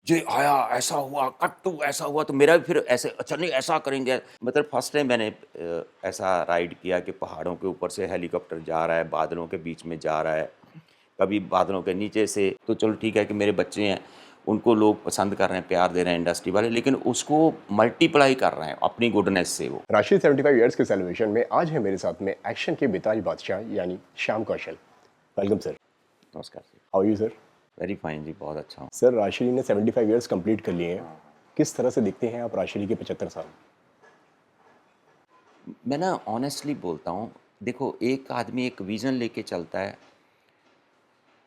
ये आया, ऐसा हुआ, कट्टू ऐसा हुआ, तो मेरा भी फिर ऐसे अच्छा नहीं ऐसा करेंगे। मतलब फर्स्ट टाइम मैंने ऐसा राइड किया कि पहाड़ों के ऊपर से हेलीकॉप्टर जा रहा है, बादलों के बीच में जा रहा है, कभी बादलों के नीचे से। तो चलो ठीक है कि मेरे बच्चे हैं, उनको लोग पसंद कर रहे हैं, प्यार दे रहे हैं इंडस्ट्री वाले, लेकिन उसको मल्टीप्लाई कर रहे हैं अपनी गुडनेस से वो। राशि 75 ईयर्स के सेलिब्रेशन में आज है मेरे साथ में एक्शन के बेताज बादशाह यानी श्याम कौशल। Welcome sir. नमस्कार sir. How you sir? Very fine जी, बहुत अच्छा हूँ। सर, राशि ने 75 ईयर्स कंप्लीट कर लिए हैं। किस तरह से दिखते हैं आप राशि के 75 साल? मैं ना ऑनेस्टली बोलता हूँ, देखो एक आदमी एक विज़न लेके चलता है,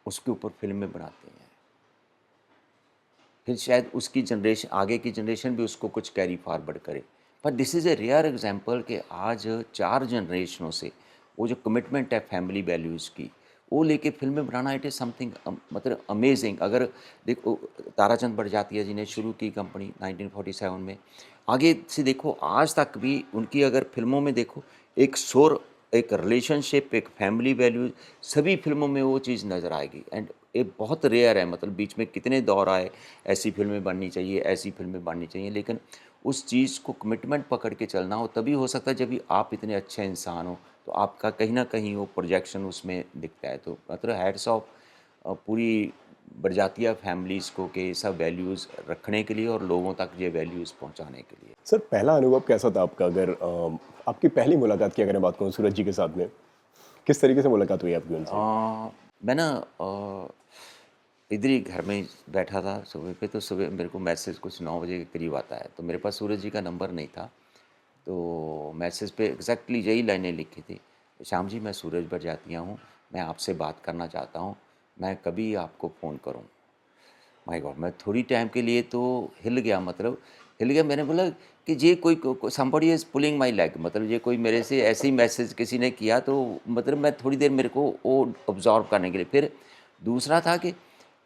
उसके ऊपर फ़िल्में बनाते हैं। फिर शायद उसकी जनरेशन, आगे की जनरेशन भी उसको कुछ कैरी फॉरवर्ड करे। पर this is a rare example कि आज 4 जनरेशनों से वो जो कमिटमेंट है फैमिली वैल्यूज़ की, वो लेके फ़िल्में बनाना, इट इज़ समथिंग मतलब अमेज़िंग। अगर देखो ताराचंद बड़जात्या जी ने शुरू की कंपनी 1947 में, आगे से देखो आज तक भी उनकी अगर फ़िल्मों में देखो, एक सुर, एक रिलेशनशिप, एक फैमिली वैल्यूज़, सभी फ़िल्मों में वो चीज़ नज़र आएगी। एंड ये बहुत रेयर है, मतलब बीच में कितने दौर आए, ऐसी फ़िल्में बननी चाहिए, ऐसी फ़िल्में बननी चाहिए, लेकिन उस चीज़ को कमिटमेंट पकड़ के चलना हो तभी हो सकता है जब भी आप इतने अच्छे इंसान हो, तो आपका कहीं न कहीं वो प्रोजेक्शन उसमें दिखता है। तो मतलब हैट्स ऑफ पूरी बड़जात्या फैमिलीज़ को कि ये सब वैल्यूज़ रखने के लिए और लोगों तक ये वैल्यूज़ पहुँचाने के लिए। सर, पहला अनुभव कैसा था आपका? अगर आपकी पहली मुलाकात की अगर मैं बात करूँ सूरज जी के साथ में, किस तरीके से मुलाकात हुई आपकी उनसे? मैं ना इधर ही घर में ही बैठा था सुबह पे, तो सुबह मेरे को मैसेज कुछ 9 बजे के करीब आता है, तो मेरे पास सूरज जी का नंबर नहीं था। तो मैसेज पे एग्जैक्टली यही लाइनें लिखी थी, श्याम जी मैं सूरज बड़जात्या हूँ, मैं आपसे बात करना चाहता हूँ, मैं कभी आपको फ़ोन करूँ। My God! मैं थोड़ी टाइम के लिए तो हिल गया, मतलब हिल गया। मैंने बोला कि ये कोई somebody is pulling my leg, मतलब ये कोई मेरे से ऐसे ही मैसेज किसी ने किया, तो मतलब मैं थोड़ी देर, मेरे को वो ऑब्ज़र्व करने के लिए। फिर दूसरा था कि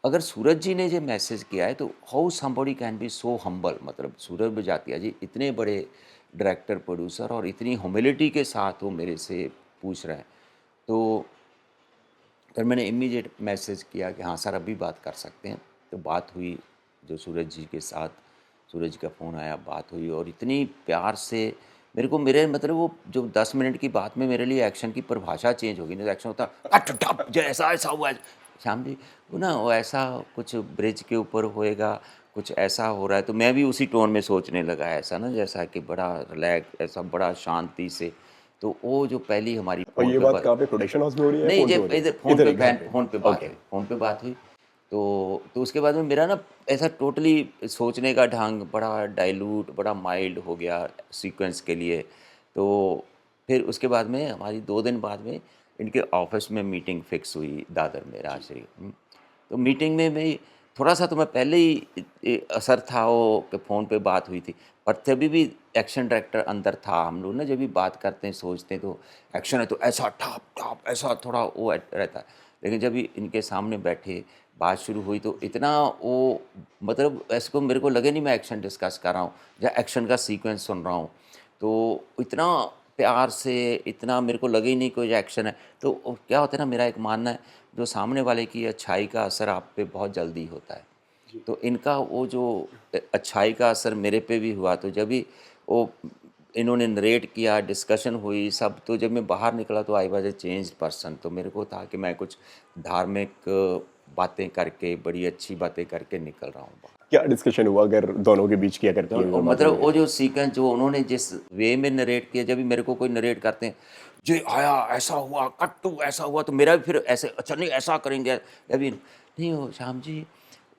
अगर सूरज जी ने ये मैसेज किया है, तो how somebody can be so humble, मतलब सूरज बड़जात्या जी इतने बड़े डायरेक्टर, प्रोड्यूसर, और इतनी ह्यूमिलिटी के साथ वो मेरे से पूछ रहे हैं। तो फिर मैंने इमीडिएट मैसेज किया कि हाँ सर, अभी बात कर सकते हैं। तो बात हुई जो सूरज जी के साथ, सूरज का फ़ोन आया, बात हुई, और इतनी प्यार से मेरे को, मेरे मतलब वो जो 10 मिनट की बात में मेरे लिए एक्शन की परिभाषा चेंज हो गई। नहीं तो एक्शन होता कट ठप जैसा ऐसा हुआ है। श्याम जी वो ना, वो ऐसा कुछ ब्रिज के ऊपर होएगा, कुछ ऐसा हो रहा है, तो मैं भी उसी टोन में सोचने लगा, ऐसा ना जैसा कि बड़ा रिलैक्स, ऐसा बड़ा शांति से। तो वो जो पहली हमारी और फ़ोन ये पे बात कहाँ पे, प्रोडक्शन हाउस में हो रही है या नहीं, फ़ोन पे जब हो रही इधर है? इधर ही घर पे? फ़ोन पे बात ओके। हुई, फ़ोन पे बात हुई। तो उसके बाद में मेरा ना ऐसा टोटली सोचने का ढंग बड़ा डाइल्यूट, बड़ा माइल्ड हो गया सीक्वेंस के लिए। तो फिर उसके बाद में हमारी 2 दिन बाद में इनके ऑफ़िस में मीटिंग फ़िक्स हुई दादर में, राजश्री। तो मीटिंग में भी थोड़ा-सा तो मैं पहले ही असर था वो कि फ़ोन पे बात हुई थी, पर तभी भी एक्शन डायरेक्टर अंदर था। हम लोग ना जब भी बात करते हैं, सोचते हैं, तो एक्शन है तो ऐसा ठप-ठप ऐसा थोड़ा वो रहता है। लेकिन जब भी इनके सामने बैठे, बात शुरू हुई, तो इतना वो, मतलब ऐसे को मेरे को लगे नहीं मैं एक्शन डिस्कस कर रहा हूँ या एक्शन का सीक्वेंस सुन रहा हूँ। तो इतना प्यार से, इतना मेरे को लगे ही नहीं कोई एक्शन है। तो क्या होता है ना, मेरा एक मानना है, जो सामने वाले की अच्छाई का असर आप पे बहुत जल्दी होता है। तो इनका वो जो अच्छाई का असर मेरे पे भी हुआ, तो जब भी वो इन्होंने नरेट किया, डिस्कशन हुई सब, तो जब मैं बाहर निकला तो I was A changed person. तो मेरे को था कि मैं कुछ धार्मिक बातें करके, बड़ी अच्छी बातें करके निकल रहा हूँ बाहर। क्या डिस्कशन हुआ अगर दोनों के बीच की अगर की अगर बात मतलब करें? वो जो सीक्वेंस जो उन्होंने जिस वे में नरेट किया, जब भी मेरे को कोई नरेट करते हैं, ये आया, ऐसा हुआ, कट्टू ऐसा हुआ, तो मेरा भी फिर ऐसे अच्छा नहीं ऐसा करेंगे, अभी नहीं हो श्याम जी,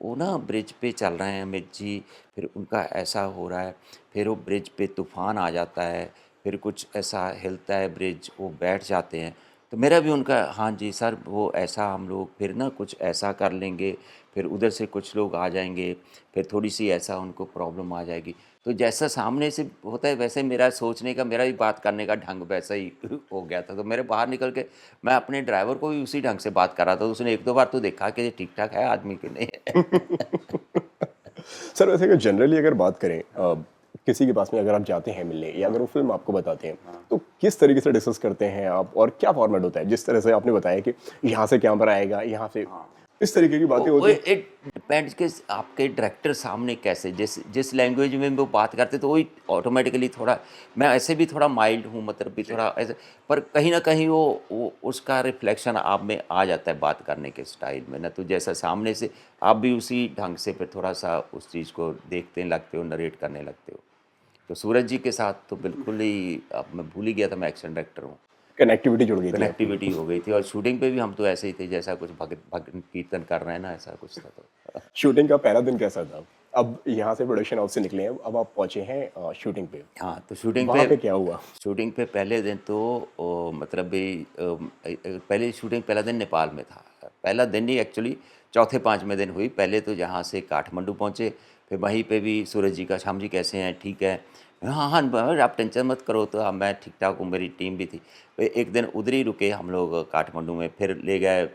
वो ना ब्रिज पे चल रहे हैं अमित जी, फिर उनका ऐसा हो रहा है, फिर वो ब्रिज पे तूफान आ जाता है, फिर कुछ ऐसा हिलता है ब्रिज, वो बैठ जाते हैं। तो मेरा भी उनका हाँ जी सर, वो ऐसा हम लोग फिर ना कुछ ऐसा कर लेंगे, फिर उधर से कुछ लोग आ जाएंगे, फिर थोड़ी-सी ऐसा उनको प्रॉब्लम आ जाएगी। तो जैसा सामने से होता है वैसे मेरा सोचने का, मेरा भी बात करने का ढंग वैसा ही हो गया था। तो मेरे बाहर निकल के मैं अपने ड्राइवर को भी उसी ढंग से बात कर रहा था। तो उसने 1-2 बार तो देखा कि ये ठीक-ठाक है आदमी कि नहीं है। सर, वैसे अगर जनरली अगर बात करें, किसी के पास में अगर आप जाते हैं मिलने या अगर वो फ़िल्म आपको बताते हैं, तो किस तरीके से डिस्कस करते हैं आप और क्या फॉर्मेट होता है? जिस तरह से आपने बताया कि यहाँ से कैमरा आएगा, यहाँ से इस तरीके की बातें वो होती हैं। इट डिपेंड्स कि आपके डायरेक्टर सामने कैसे जिस जिस लैंग्वेज में वो बात करते तो वही ऑटोमेटिकली थोड़ा मैं ऐसे भी थोड़ा माइल्ड हूँ मतलब भी थोड़ा ऐसे पर कहीं न कहीं वो उसका रिफ्लेक्शन आप में आ जाता है बात करने के स्टाइल में ना तो जैसा सामने से आप भी उसी ढंग से फिर थोड़ा-सा उस चीज़ को देखते लगते हो, नरेट करने लगते हो। तो सूरज जी के साथ तो बिल्कुल ही अब मैं भूल ही गया था मैं एक्शन डायरेक्टर हूँ। कनेक्टिविटी जुड़ गई थी आपकी। कनेक्टिविटी हो गई थी और शूटिंग पे भी हम तो ऐसे ही थे जैसा कुछ भगत भजन कीर्तन कर रहे हैं ना ऐसा कुछ था तो। शूटिंग का पहला दिन कैसा था? अब यहाँ से प्रोडक्शन हाउस से निकले हैं, अब आप पहुँचे हैं शूटिंग पे। हाँ, तो वहाँ पे क्या हुआ? शूटिंग पे पहले दिन तो मतलब भी पहले शूटिंग पहला दिन नेपाल में था। पहला दिन ही एक्चुअली चौथे पाँचवें दिन हुई। पहले तो जहाँ से काठमांडू पहुँचे, फिर वहीं पे भी सूरज जी का श्याम जी कैसे हैं? ठीक है। हाँ, हाँ, आप टेंशन मत करो तो मैं ठीक-ठाक हूँ, मेरी टीम भी थी। फिर एक दिन उधर ही रुके हम लोग काठमांडू में, फिर ले गए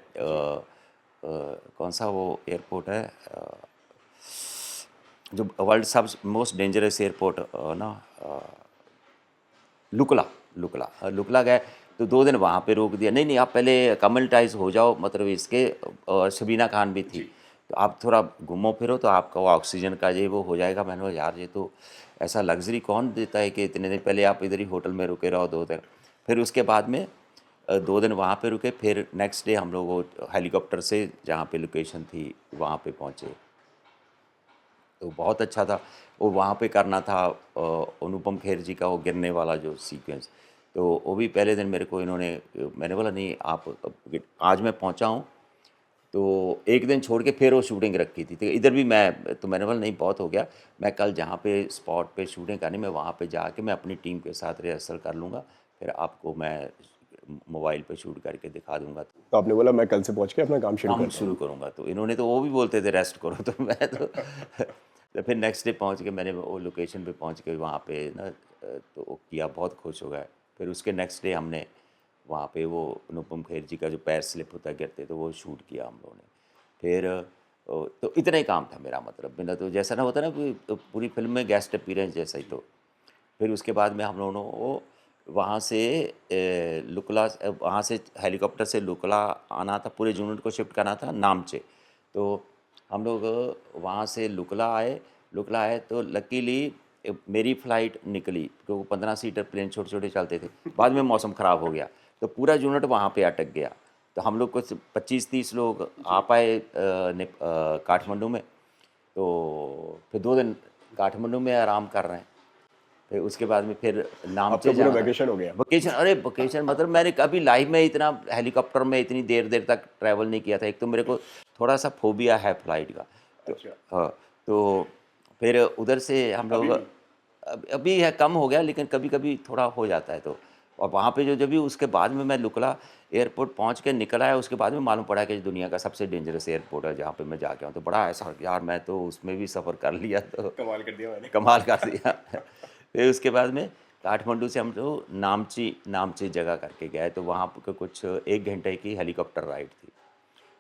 कौन-सा वो एयरपोर्ट है जो वर्ल्ड सबसे मोस्ट डेंजरस एयरपोर्ट ना लुकला लुकला लुकला गए तो 2 दिन वहाँ पे रोक दिया। नहीं, नहीं आप पहले एक्लेमेटाइज़ हो जाओ मतलब इसके शबीना खान भी थी। तो आप थोड़ा घूमो-फिरो तो आपका वो ऑक्सीजन का ये वो हो जाएगा। मैंने बोला यार ये तो ऐसा लग्ज़री कौन देता है कि इतने दिन पहले आप इधर ही होटल में रुके रहो 2 दिन। फिर उसके बाद में 2 दिन वहाँ पे रुके फिर नेक्स्ट डे हम लोग वो हेलीकॉप्टर से जहाँ पे लोकेशन थी वहाँ पे पहुँचे। तो बहुत अच्छा था। वो वहाँ पे करना था अनुपम खेर जी का वो गिरने वाला जो सीक्वेंस, तो वो भी पहले दिन मेरे को इन्होंने मैंने बोला नहीं आप आज मैं पहुँचा हूँ, तो एक दिन छोड़ के फिर वो शूटिंग रखी थी। तो इधर भी मैंने बोला नहीं बहुत हो गया, मैं कल जहाँ पे स्पॉट पे शूटिंग करनी मैं वहाँ पे जाके मैं अपनी टीम के साथ रिहर्सल कर लूँगा, फिर आपको मैं मोबाइल पे शूट करके दिखा दूँगा। तो आपने बोला मैं कल से पहुँच के अपना काम शुरू काम करता हूँ। शुरू करूँगा, तो इन्होंने तो वो भी बोलते थे रेस्ट करो तो मैं तो फिर नेक्स्ट डे पहुँच के मैंने वो लोकेशन पे पहुँच के वहाँ पे ना तो वो किया, बहुत खुश हो गए। फिर उसके नेक्स्ट डे हमने वहाँ पे वो अनुपम खेर जी का जो पैर स्लिप होता है गिरते तो वो शूट किया हम लोगों ने। फिर तो इतना ही काम था मेरा मतलब मेरा तो जैसा ना होता है ना पूरी फिल्म में गेस्ट अपीयरेंस जैसा ही तो। फिर उसके बाद में हम लोगों को वहाँ से वहाँ से हेलीकॉप्टर से लुकला आना था, पूरे यूनिट को शिफ्ट करना था नामचे। तो हम लोग वहाँ से लुकला आए तो लकीली मेरी फ़्लाइट निकली क्योंकि 15 सीटर प्लेन छोटे-छोटे चलते थे। बाद में मौसम ख़राब हो गया, तो पूरा यूनिट वहाँ पे अटक गया। तो हम लोग कुछ 25-30 लोग आ पाए काठमांडू में, तो फिर 2 दिन काठमांडू में आराम कर रहे हैं। फिर उसके बाद में फिर आपका नामचे पूरा जाना था। वैकेशन हो गया। वेकेशन अरे वेकेशन मतलब मैंने कभी लाइफ में इतना हेलीकॉप्टर में इतनी देर-देर तक ट्रैवल नहीं किया था। एक तो मेरे को थोड़ा-सा फ़ोबिया है फ्लाइट का। तो अच्छा। हाँ, तो फिर उधर से हम अभी लोग भी? अभी है कम हो गया लेकिन कभी-कभी थोड़ा हो जाता है तो। और वहाँ पे जो जब भी उसके बाद में मैं लुकला एयरपोर्ट पहुँच के निकल आया उसके बाद में मालूम पड़ा कि दुनिया का सबसे डेंजरस एयरपोर्ट है जहाँ पे मैं जाके आऊँ। तो बड़ा ऐसा यार मैं तो उसमें भी सफ़र कर लिया तो कमाल कर दिया मैंने। कमाल कर दिया। फिर उसके बाद में काठमांडू से हम लोग नामची नामची जगह करके गए तो वहाँ पे कुछ 1 घंटे की हेलीकॉप्टर राइड थी।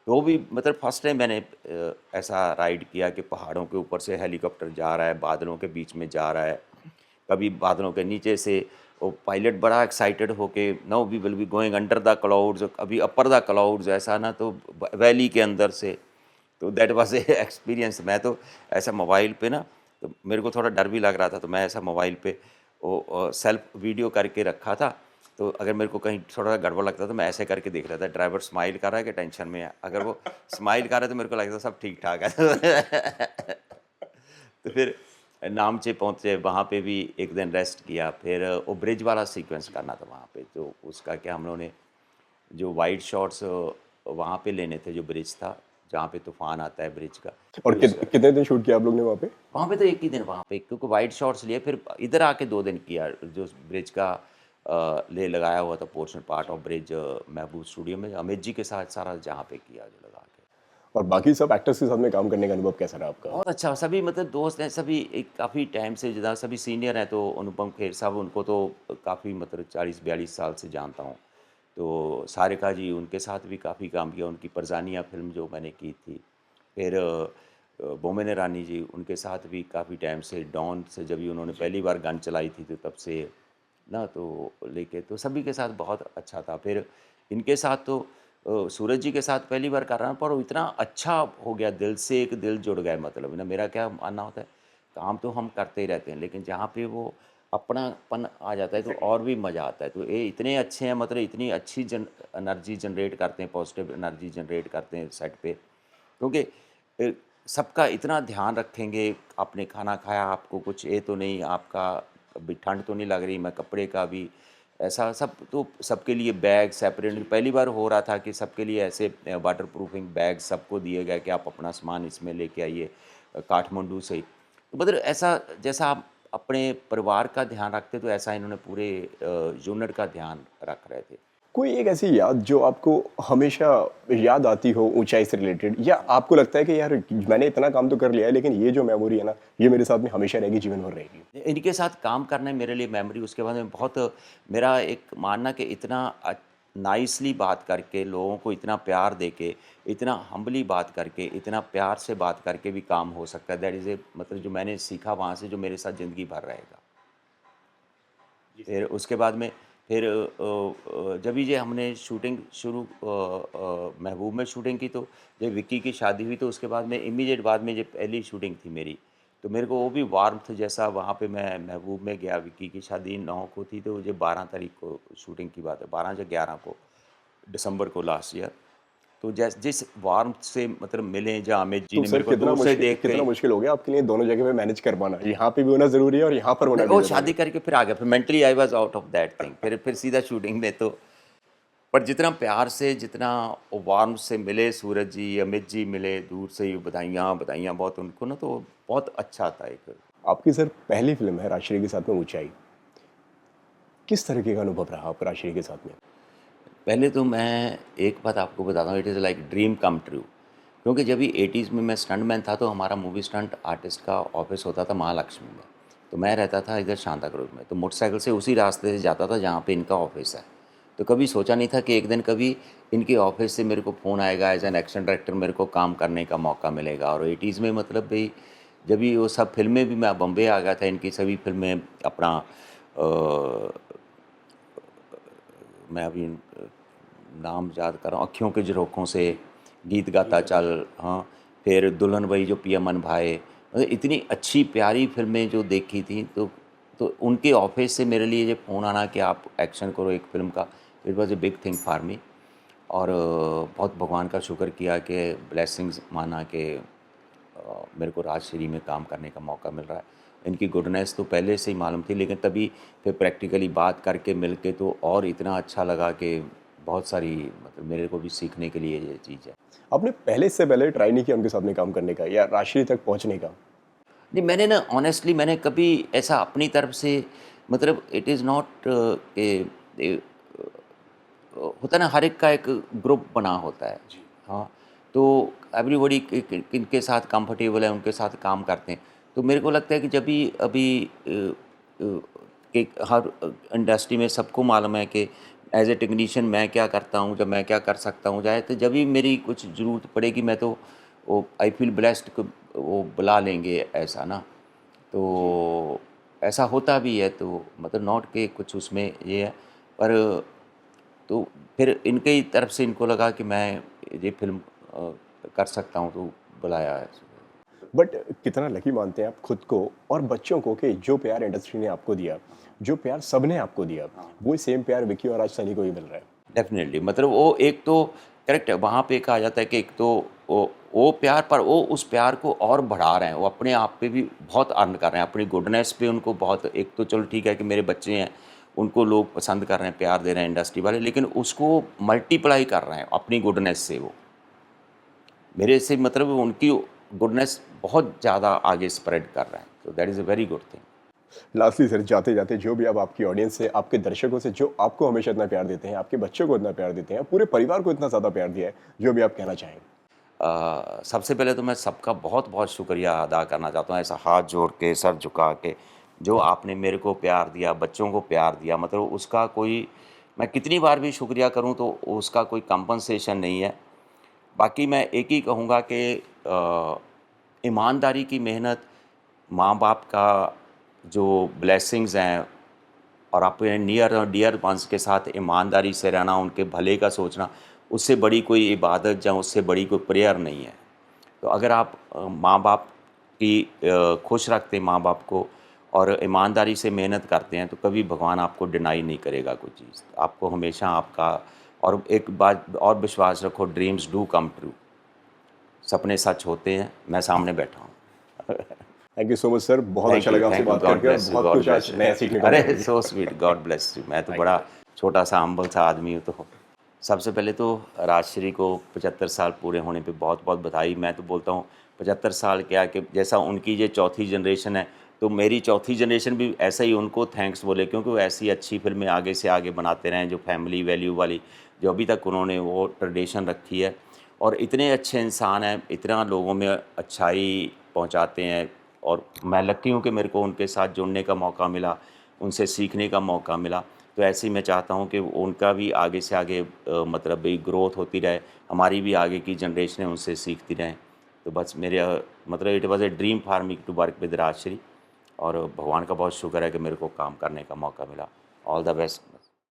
तो वो भी मतलब फर्स्ट टाइम मैंने ऐसा राइड किया कि पहाड़ों के ऊपर से हेलीकॉप्टर जा रहा है, बादलों के बीच में जा रहा है। कभी बादलों के नीचे से वो पायलट बड़ा एक्साइटेड होके now we will be going under the clouds कभी अपर द क्लाउड्स ऐसा ना तो वैली के अंदर से तो दैट वाज़ ए एक्सपीरियंस मैं तो ऐसा मोबाइल पे ना तो मेरे को थोड़ा डर भी लग रहा था तो मैं ऐसा मोबाइल पे वो सेल्फ वीडियो करके रखा था तो अगर मेरे को कहीं थोड़ा गड़बड़ लगता तो मैं ऐसे करके देख रहा था ड्राइवर स्माइल कर रहा है कि टेंशन में है अगर वो स्माइल कर रहा है तो मेरे को लगता था सब ठीक ठाक है तो फिर नामचे पहुँचे वहाँ पे भी एक दिन रेस्ट किया फिर वो ब्रिज वाला सीक्वेंस करना था वहाँ पे तो उसका क्या हम लोगों ने जो वाइड शॉट्स वहाँ पे लेने थे जो ब्रिज था जहाँ पे तूफान आता है ब्रिज का और फिर उसका कितने दिन शूट किया आप लोग ने वहाँ पे? वहाँ पे तो एक ही दिन वहाँ पे क्योंकि वाइड शॉट्स लिए फिर इधर आके 2 दिन किया जो ब्रिज का ले लगाया हुआ था portion part of bridge Mehboob studio में अमित जी के साथ सारा जहाँ पे किया जो लगा के और बाकी सब एक्टर्स के साथ में काम करने का अनुभव कैसा रहा आपका? बहुत अच्छा सभी मतलब दोस्त हैं सभी एक काफ़ी टाइम से ज़्यादा सभी सीनियर हैं तो अनुपम खेर साहब उनको तो काफ़ी मतलब 40-42 साल से जानता हूँ तो सारिका जी उनके साथ भी काफ़ी काम किया उनकी परजानिया फिल्म जो मैंने की थी फिर बोमेन ईरानी जी उनके साथ भी काफ़ी टाइम से डॉन से जब भी उन्होंने पहली बार गन चलाई थी तो तब से ना तो लेके तो सभी के साथ बहुत अच्छा था फिर इनके साथ तो सूरज जी के साथ पहली बार कर रहा हूँ, पर वो इतना अच्छा हो गया, दिल से एक दिल जुड़ गए। मतलब ना, मेरा क्या मानना होता है, काम तो हम करते ही रहते हैं, लेकिन जहाँ पे वो अपनापन आ जाता है तो और भी मज़ा आता है। तो ये इतने अच्छे हैं, मतलब इतनी अच्छी एनर्जी जनरेट करते हैं, पॉजिटिव एनर्जी जनरेट करते हैं सेट पे। क्योंकि अ, सबका इतना ध्यान रखेंगे, आपने खाना खाया, आपको कुछ ये तो नहीं, आपका अभी ठंड तो नहीं लग रही, मैं कपड़े का भी ऐसा सब, तो सबके लिए बैग सेपरेट। पहली बार हो रहा था कि सबके लिए ऐसे वाटर प्रूफिंग बैग सबको दिए गए कि आप अपना सामान इसमें लेके आइए, काठमांडू से ही। तो मतलब ऐसा, जैसा आप अपने परिवार का ध्यान रखते, तो ऐसा इन्होंने पूरे यूनिट का ध्यान रख रहे थे। कोई एक ऐसी याद जो आपको हमेशा याद आती हो ऊंचाई से रिलेटेड, या आपको लगता है कि यार मैंने इतना काम तो कर लिया है लेकिन ये जो मेमोरी है ना, ये मेरे साथ में हमेशा रहेगी, जीवन भर रहेगी? इनके साथ काम करना है मेरे लिए मेमोरी। उसके बाद में बहुत, मेरा एक मानना कि इतना नाइसली बात करके, लोगों को इतना प्यार देके, इतना हम्बली बात करके, इतना प्यार से बात करके भी काम हो सकता है। दैट इज़ ए, मतलब जो मैंने सीखा वहाँ से, जो मेरे साथ ज़िंदगी भर रहेगा। फिर उसके बाद में फिर जब भी ये हमने शूटिंग शुरू महबूब में शूटिंग की, तो जब विक्की की शादी हुई, तो उसके बाद में इमीडिएट बाद में, ये पहली शूटिंग थी मेरी। तो मेरे को वो भी वार्मथ जैसा, वहाँ पे मैं महबूब में गया, विक्की की शादी 9 को थी, तो ये 12 तारीख को शूटिंग की बात है, 12 या 11 को, दिसंबर को लास्ट ईयर। तो जिस वार्मथ से मतलब मिले, जहाँ अमित जी तो ने सर मेरे को दूर से देख कितना के, मुश्किल हो गया आपके लिए दोनों जगह पे मैनेज कर पाना, यहाँ पे भी होना जरूरी है और यहाँ पर होना नहीं, भी वो जरूरी शादी है? करके फिर आ गया, फिर mentally I was out of that thing, फिर सीधा शूटिंग में। तो पर जितना प्यार से, जितना वार्म से मिले सूरज जी, अमित जी मिले दूर से ही, बधाइयाँ बधाइयाँ बहुत उनको ना, तो बहुत अच्छा था एक। आपकी सर पहली फिल्म है राजश्री के साथ में ऊंचाई, किस तरीके का अनुभव रहा आपका राजश्री के साथ में? पहले तो मैं एक बात आपको बताता हूँ, it is like dream come true. क्योंकि जब भी 80s में मैं स्टंटमैन था, तो हमारा मूवी स्टंट आर्टिस्ट का ऑफिस होता था महालक्ष्मी में। तो मैं रहता था इधर शांता क्रूज में, तो मोटरसाइकिल से उसी रास्ते से जाता था जहाँ पे इनका ऑफिस है। तो कभी सोचा नहीं था कि एक दिन कभी इनके ऑफिस से मेरे को फ़ोन आएगा, एज एन एक्शन डायरेक्टर मेरे को काम करने का मौका मिलेगा। और 80s में मतलब भाई, जब भी वो सब फिल्में भी, मैं बम्बे आ गया था, इनकी सभी फिल्में अपना मैं अभी नाम याद कर रहा हूँ, अँखियों के झरोखों से, गीत गाता चल, हाँ, फिर दुल्हन वही जो पिया मन भाए, मतलब इतनी अच्छी प्यारी फिल्में जो देखी थी। तो उनके ऑफिस से मेरे लिए ये फ़ोन आना कि आप एक्शन करो एक फ़िल्म का, it was a big thing for me. और बहुत भगवान का शुक्र किया कि ब्लेसिंग्स माना कि मेरे को राजश्री में काम करने का मौका मिल रहा है। इनकी गुडनेस तो पहले से ही मालूम थी, लेकिन तभी फिर प्रैक्टिकली बात करके मिल के तो और इतना अच्छा लगा कि बहुत सारी, मतलब मेरे को भी सीखने के लिए ये चीज़ है। आपने पहले, इससे पहले ट्राई नहीं किया उनके साथ में काम करने का या राजश्री तक पहुंचने का? नहीं, मैंने ना ऑनेस्टली मैंने कभी ऐसा अपनी तरफ से, मतलब इट इज़ नॉट होता है ना, हर एक का एक ग्रुप बना होता है। हाँ, तो एवरीबॉडी किनके साथ कंफर्टेबल है उनके साथ काम करते हैं। तो मेरे को लगता है कि जब भी अभी कि हर इंडस्ट्री में सबको मालूम है कि एज ए टेक्नीशियन मैं क्या करता हूँ, जब मैं क्या कर सकता हूँ जाए, तो जब भी मेरी कुछ ज़रूरत पड़ेगी, मैं तो वो आई फील ब्लेस्ड को वो बुला लेंगे, ऐसा ना। तो ऐसा होता भी है, तो मतलब नॉट के कुछ उसमें ये है, पर तो फिर इनके ही तरफ से इनको लगा कि मैं ये फ़िल्म कर सकता हूँ, तो बुलाया है। बट कितना लकी मानते हैं आप खुद को और बच्चों को कि जो प्यार इंडस्ट्री ने आपको दिया, जो प्यार सबने आपको दिया, वो सेम प्यार विकी और आज सनी को भी मिल रहा है? डेफ़िनेटली, मतलब वो एक तो करेक्ट है, वहाँ पे कहा जाता है कि एक तो वो प्यार, पर वो उस प्यार को और बढ़ा रहे हैं, वो अपने आप पे भी बहुत अर्न कर रहे हैं, अपनी गुडनेस पे उनको बहुत, एक तो चलो ठीक है कि मेरे बच्चे हैं, उनको लोग पसंद कर रहे हैं, प्यार दे रहे हैं इंडस्ट्री वाले, लेकिन उसको मल्टीप्लाई कर रहे हैं अपनी गुडनेस से वो। मेरे से मतलब उनकी गुडनेस बहुत ज़्यादा आगे स्प्रेड कर रहे हैं, तो that is a very good thing. Lastly sir, जाते जाते जो भी आप आपकी ऑडियंस से, आपके दर्शकों से जो आपको हमेशा इतना प्यार देते हैं, आपके बच्चों को इतना प्यार देते हैं, पूरे परिवार को इतना ज़्यादा प्यार दिया है, जो भी आप कहना चाहें? सबसे पहले तो मैं सबका बहुत बहुत शुक्रिया अदा करना चाहता हूँ, ऐसा हाथ जोड़ के, सर झुका के, जो आपने मेरे को प्यार दिया, बच्चों को प्यार दिया, मतलब उसका कोई, मैं कितनी बार भी शुक्रिया करूँ तो उसका कोई कंपनसेशन नहीं है। बाकी मैं एक ही कहूँगा कि ईमानदारी की मेहनत, माँ-बाप का जो ब्लेसिंग्स हैं, और अपने नियर और डियर वंस के साथ ईमानदारी से रहना, उनके भले का सोचना, उससे बड़ी कोई इबादत या उससे बड़ी कोई प्रेयर नहीं है। तो अगर आप माँ बाप की खुश रखते माँ बाप को और ईमानदारी से मेहनत करते हैं तो कभी भगवान आपको डिनाई नहीं करेगा कोई चीज़। आपको हमेशा आपका और एक बात और विश्वास रखो, ड्रीम्स डू कम ट्रू। सपने सच होते हैं, मैं सामने बैठा हूँ। Thank you so much sir, बहुत अच्छा लगा आपसे थैंक यू, बात गॉड करके और ब्लेस यू, बहुत गॉड कुछ ब्लेस आज यू। नया सीखने को अरे मिला। So sweet, God bless you. मैं तो बड़ा छोटा सा हम्बल सा आदमी हूँ। तो सबसे पहले तो राजश्री को 75 साल पूरे होने पे बहुत बहुत बधाई। मैं तो बोलता हूँ 75 साल क्या कि जैसा उनकी ये चौथी जनरेशन है तो मेरी चौथी जनरेशन भी ऐसा ही उनको थैंक्स बोले, क्योंकि वो ऐसी अच्छी फिल्में आगे से आगे बनाते रहें जो फैमिली वैल्यू वाली, जो अभी तक उन्होंने वो ट्रेडिशन रखी है। और इतने अच्छे इंसान हैं, इतना लोगों में अच्छाई पहुंचाते हैं। और मैं लकी हूँ कि मेरे को उनके साथ जुड़ने का मौका मिला, उनसे सीखने का मौका मिला। तो ऐसे ही मैं चाहता हूँ कि उनका भी आगे से आगे मतलब भी ग्रोथ होती रहे, हमारी भी आगे की जनरेशनें उनसे सीखती रहें। तो बस मेरे मतलब it was a dream for me to work with Rajshri. और भगवान का बहुत शुक्र है कि मेरे को काम करने का मौका मिला। All the best.